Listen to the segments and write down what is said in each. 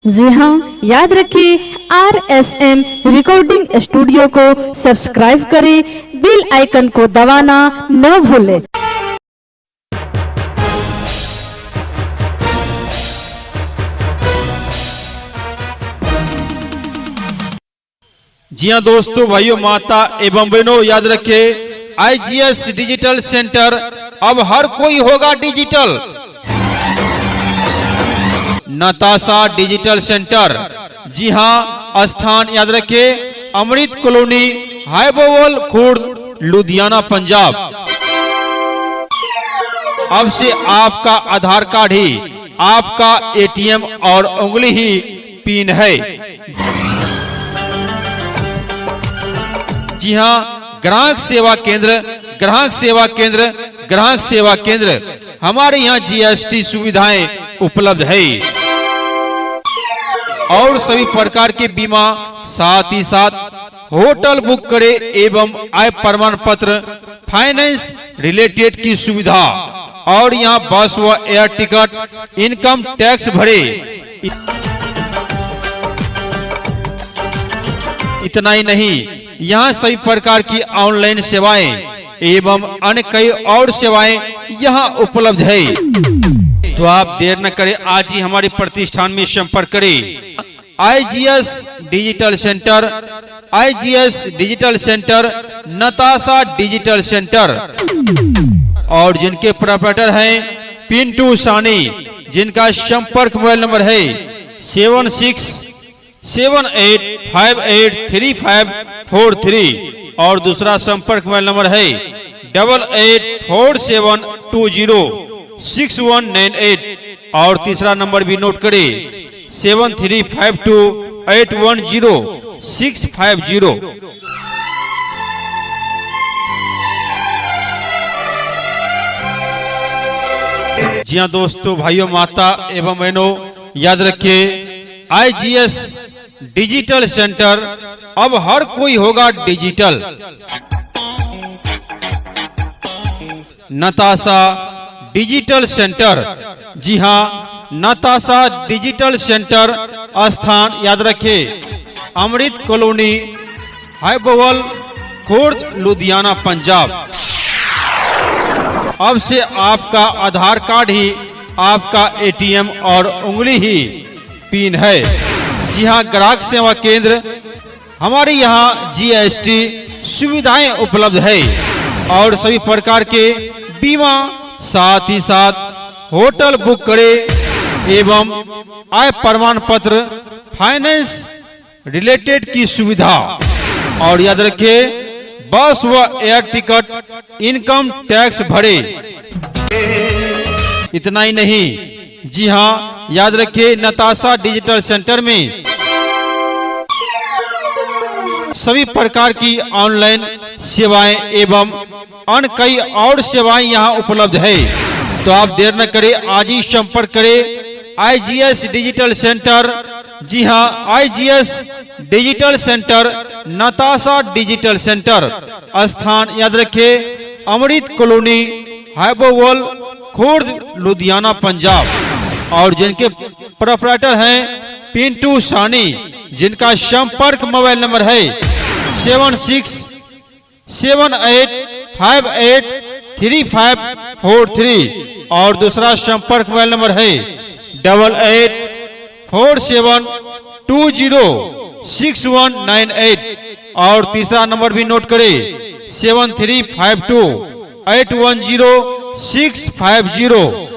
जी हाँ, याद रखिए RSM रिकॉर्डिंग स्टूडियो को सब्सक्राइब करें, बेल आइकन को दबाना न भूलें। जी हाँ दोस्तों, भाइयों, माता एवं बहनों, याद रखिए IGS डिजिटल सेंटर अब हर कोई होगा डिजिटल। नताशा डिजिटल सेंटर, जी हाँ, स्थान याद रखिए अमृत कॉलोनी, हाईबोवल खुर्द, लुधियाना, पंजाब। अब से आपका आधार कार्ड ही आपका ATM और उंगली ही पिन है। जी हाँ, ग्राहक सेवा केंद्र, ग्राहक सेवा केंद्र, ग्राहक सेवा केंद्र, हमारे यहाँ GST सुविधाएं उपलब्ध है और सभी प्रकार के बीमा, साथ ही साथ होटल बुक करे एवं आय प्रमाण पत्र, फाइनेंस रिलेटेड की सुविधा, और यहाँ बस व एयर टिकट, इनकम टैक्स भरे। इतना ही नहीं, यहाँ सभी प्रकार की ऑनलाइन सेवाएं एवं अन्य कई और सेवाएं यहाँ उपलब्ध है। तो आप देर न करें, आज ही हमारे प्रतिष्ठान में संपर्क करें। IGS digital centre, IGS digital centre, Natasha digital centre, और जिनके प्रोपराइटर हैं पिंटू सानी, जिनका संपर्क मोबाइल नंबर है 7678583543, और दूसरा संपर्क मोबाइल नंबर है 8847206198, और तीसरा नंबर भी नोट करें 7352810650। जी हाँ दोस्तों, भाइयों, माता एवं बहनों, याद रखिए IGS डिजिटल सेंटर अब हर कोई होगा डिजिटल। नताशा डिजिटल सेंटर, जी हाँ, नताशा डिजिटल सेंटर, स्थान याद रखिए अमृत कॉलोनी, हाईबोवल खुर्द, लुधियाना, पंजाब। अब से आपका आधार कार्ड ही आपका ATM और उंगली ही पिन है। जी हाँ, ग्राहक सेवा केंद्र, हमारे यहाँ GST सुविधाएं उपलब्ध है और सभी प्रकार के बीमा, साथ ही साथ होटल बुक करे एवं आय प्रमाण पत्र, फाइनेंस रिलेटेड की सुविधा, और याद रखिए बस व एयर टिकट, इनकम टैक्स भरे। इतना ही नहीं, जी हाँ, याद रखिए नताशा डिजिटल सेंटर में सभी प्रकार की ऑनलाइन सेवाएं एवं अन्य कई और सेवाएं यहाँ उपलब्ध है। तो आप देर न करें, आज ही संपर्क करें IGS डिजिटल सेंटर। जी हाँ, IGS digital centre, Natasha digital centre, स्थान याद रखिए अमृत कॉलोनी, हाईबोवल खुर्द, लुधियाना, पंजाब, और जिनके प्रोपराइटर हैं पिंटू सानी, जिनका संपर्क मोबाइल नंबर है 7678583543, और दूसरा संपर्क मोबाइल नंबर है 8847206198, और तीसरा नंबर भी नोट करें 7352810650।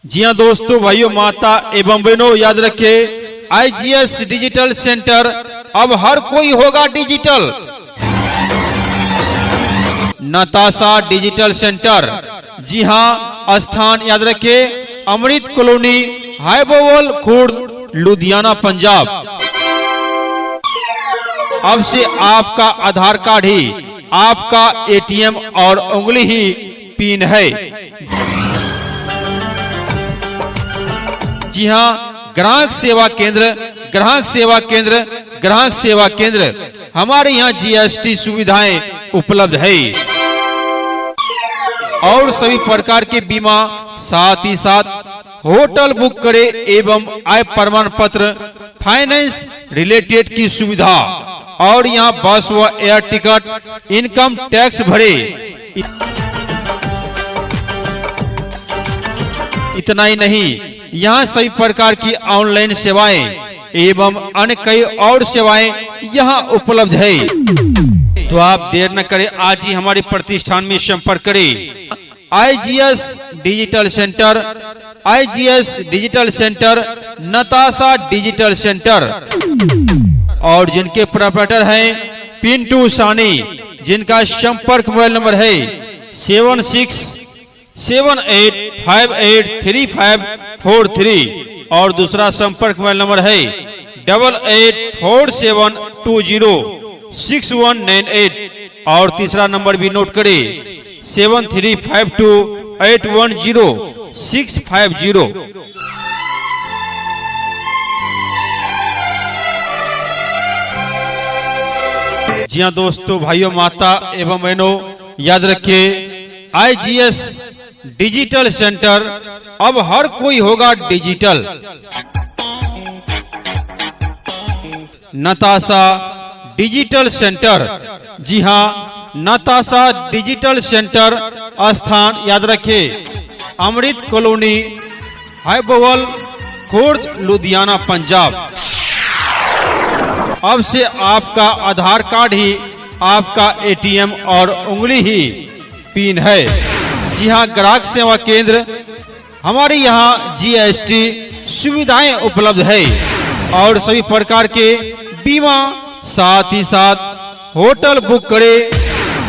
जी हाँ दोस्तों, भाइयों, माता एवं बहनों, याद रखिए IGS डिजिटल सेंटर अब हर कोई होगा डिजिटल। नताशा डिजिटल सेंटर, जी हाँ, स्थान याद रखिए अमृत कॉलोनी, हाईबोवल खुर्द, लुधियाना, पंजाब। अब से आपका आधार कार्ड ही आपका ATM और उंगली ही पिन है। जी हाँ, ग्राहक सेवा केंद्र, ग्राहक सेवा केंद्र, हमारे यहाँ GST सुविधाएं उपलब्ध है। और सभी प्रकार के बीमा, साथ ही साथ होटल बुक करे एवं आय प्रमाण पत्र, फाइनेंस रिलेटेड की सुविधा, और यहाँ बस व एयर टिकट, इनकम टैक्स भरे। इतना ही नहीं, यहाँ सभी प्रकार की ऑनलाइन सेवाएं एवं अन्य कई और सेवाएं यहाँ उपलब्ध है। तो आप देर न करें, आज ही हमारे प्रतिष्ठान में संपर्क करें। IGS digital centre, IGS digital centre, Natasha digital centre, और जिनके प्रोपराइटर हैं पिंटू सानी, जिनका संपर्क मोबाइल नंबर है 7678583543, और दूसरा संपर्क मोबाइल नंबर है 8847206198, और तीसरा नंबर भी नोट करें 7352810650। जी हाँ दोस्तों, भाइयों, माता एवं बहनों, याद रखिए IGS डिजिटल सेंटर, अब हर कोई होगा डिजिटल। नताशा डिजिटल सेंटर, जी हाँ, नताशा डिजिटल सेंटर, स्थान याद रखिए अमृत कॉलोनी, हाईबोवल, खुर्द, लुधियाना, पंजाब। अब से आपका आधार कार्ड ही आपका ATM और उंगली ही पिन है। जी हाँ, ग्राहक सेवा केंद्र, हमारे यहाँ GST सुविधाएं उपलब्ध है, और सभी प्रकार के बीमा, साथ ही साथ होटल बुक करे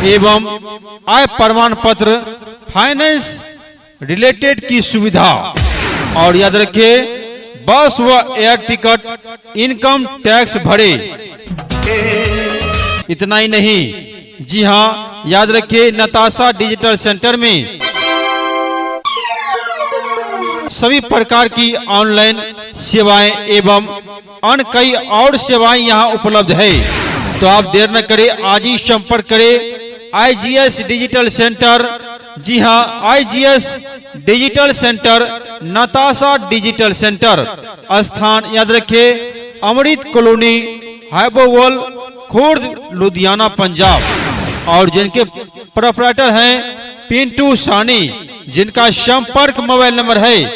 एवं आय प्रमाण पत्र, फाइनेंस रिलेटेड की सुविधा, और याद रखिए बस व एयर टिकट, इनकम टैक्स भरे। इतना ही नहीं, जी हाँ, याद रखिए नताशा डिजिटल सेंटर में सभी प्रकार की ऑनलाइन सेवाएं एवं अन्य कई और सेवाएं यहाँ उपलब्ध है। तो आप देर न करें, आज ही संपर्क करें IGS डिजिटल सेंटर। जी हाँ, IGS digital centre, Natasha digital centre, स्थान याद रखिए अमृत कॉलोनी, हाईबोवल, खुर्द, लुधियाना, पंजाब, और जिनके प्रोपराइटर हैं पिंटू सानी, जिनका संपर्क मोबाइल नंबर है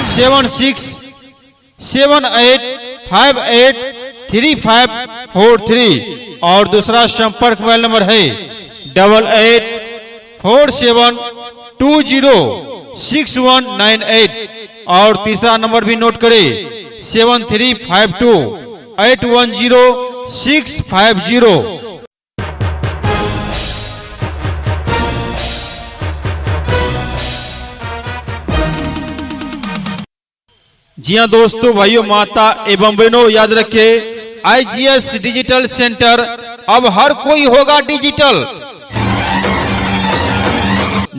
7678583543, और दूसरा संपर्क मोबाइल नंबर है 8847206198, और तीसरा नंबर भी नोट करें 7352810650। जी हाँ दोस्तों, भाइयों, माता एवं बहनों, याद रखिए IGS डिजिटल सेंटर, अब हर कोई होगा डिजिटल।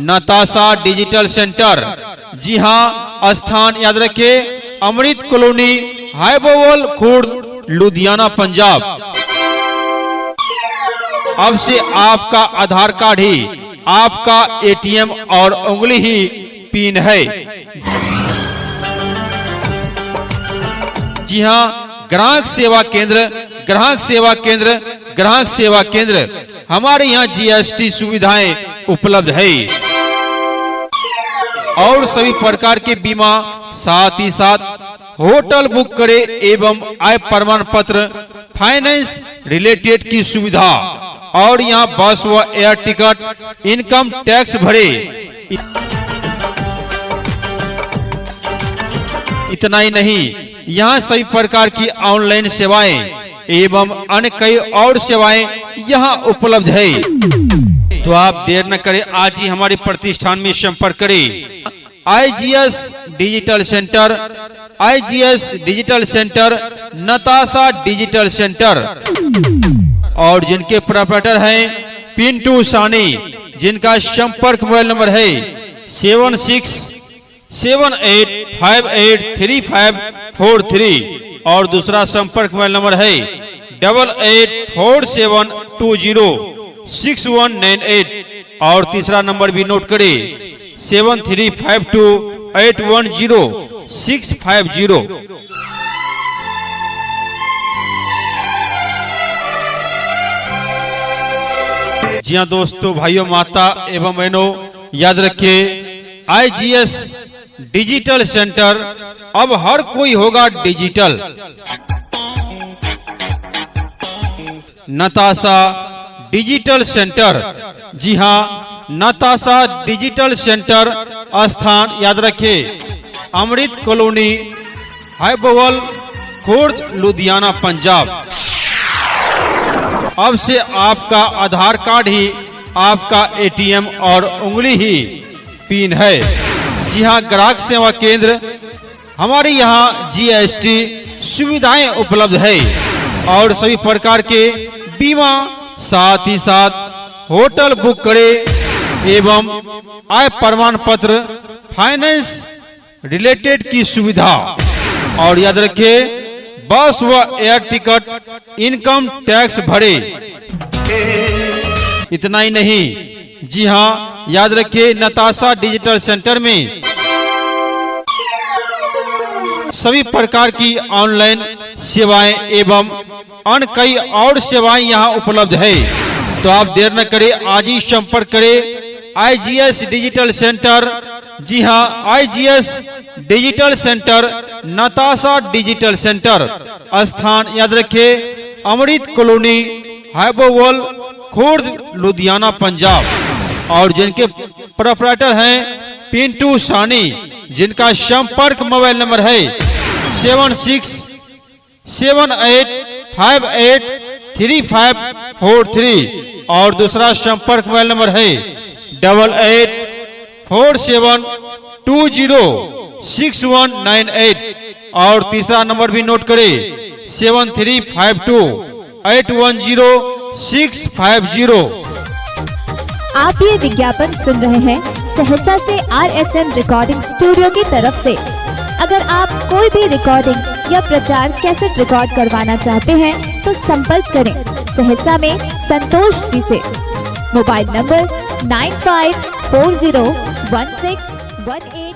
नताशा डिजिटल सेंटर, जी हाँ, स्थान याद रखिए अमृत कॉलोनी, हाईबोवल, खुर्द, लुधियाना, पंजाब। अब से आपका आधार कार्ड ही आपका ATM और उंगली ही पिन है। जी हाँ, ग्राहक सेवा केंद्र, ग्राहक सेवा केंद्र, ग्राहक सेवा केंद्र, हमारे यहाँ GST सुविधाएं उपलब्ध है, और सभी प्रकार के बीमा, साथ ही साथ होटल बुक करे एवं आय प्रमाण पत्र, फाइनेंस रिलेटेड की सुविधा, और यहाँ बस व एयर टिकट, इनकम टैक्स भरे। इतना ही नहीं, यहाँ सभी प्रकार की ऑनलाइन सेवाएं एवं अन्य कई और सेवाएं यहाँ उपलब्ध है। तो आप देर न करें, आज ही हमारे प्रतिष्ठान में संपर्क करें। IGS digital centre, IGS digital centre, Natasha digital centre, और जिनके प्रोपराइटर हैं पिंटू सानी, जिनका संपर्क मोबाइल नंबर है 7678583543, और दूसरा संपर्क मोबाइल नंबर है 8847206198, और तीसरा नंबर भी नोट करें 7352810650। जी हाँ दोस्तों, भाइयों, माता एवं बहनों, याद रखिए IGS डिजिटल सेंटर, अब हर कोई होगा डिजिटल। नताशा डिजिटल सेंटर, जी हाँ, नताशा डिजिटल सेंटर स्थान याद रखिए अमृत कॉलोनी, हाईबोवल, खुर्द, लुधियाना, पंजाब। अब से आपका आधार कार्ड ही आपका ATM और उंगली ही पिन है। जी हाँ, ग्राहक सेवा केंद्र, हमारे यहाँ GST सुविधाएं उपलब्ध है और सभी प्रकार के बीमा, साथ ही साथ होटल बुक करे एवं आय प्रमाण पत्र, फाइनेंस रिलेटेड की सुविधा। और याद रखिए बस व एयर टिकट, इनकम टैक्स भरे। इतना ही नहीं, जी हाँ, याद रखिए नताशा डिजिटल सेंटर में सभी प्रकार की ऑनलाइन सेवाएं एवं अन्य कई और सेवाएं यहाँ उपलब्ध है। तो आप देर न करें, आज ही संपर्क करें IGS डिजिटल सेंटर। जी हाँ, IGS digital centre, Natasha digital centre, स्थान याद रखिए अमृत कॉलोनी, हाईबोवल, खुर्द, लुधियाना, पंजाब। और जिनके प्रोपराइटर हैं पिंटू सानी, जिनका संपर्क मोबाइल नंबर है 7678583543 और दूसरा संपर्क मोबाइल नंबर है 8847206198 और तीसरा नंबर भी नोट करें 7352810650। आप ये विज्ञापन सुन रहे हैं सहरसा से RSM रिकॉर्डिंग स्टूडियो की तरफ से। अगर आप कोई भी रिकॉर्डिंग या प्रचार कैसेट रिकॉर्ड करवाना चाहते हैं तो संपर्क करें सहरसा में संतोष जी से। Mobile number 95401618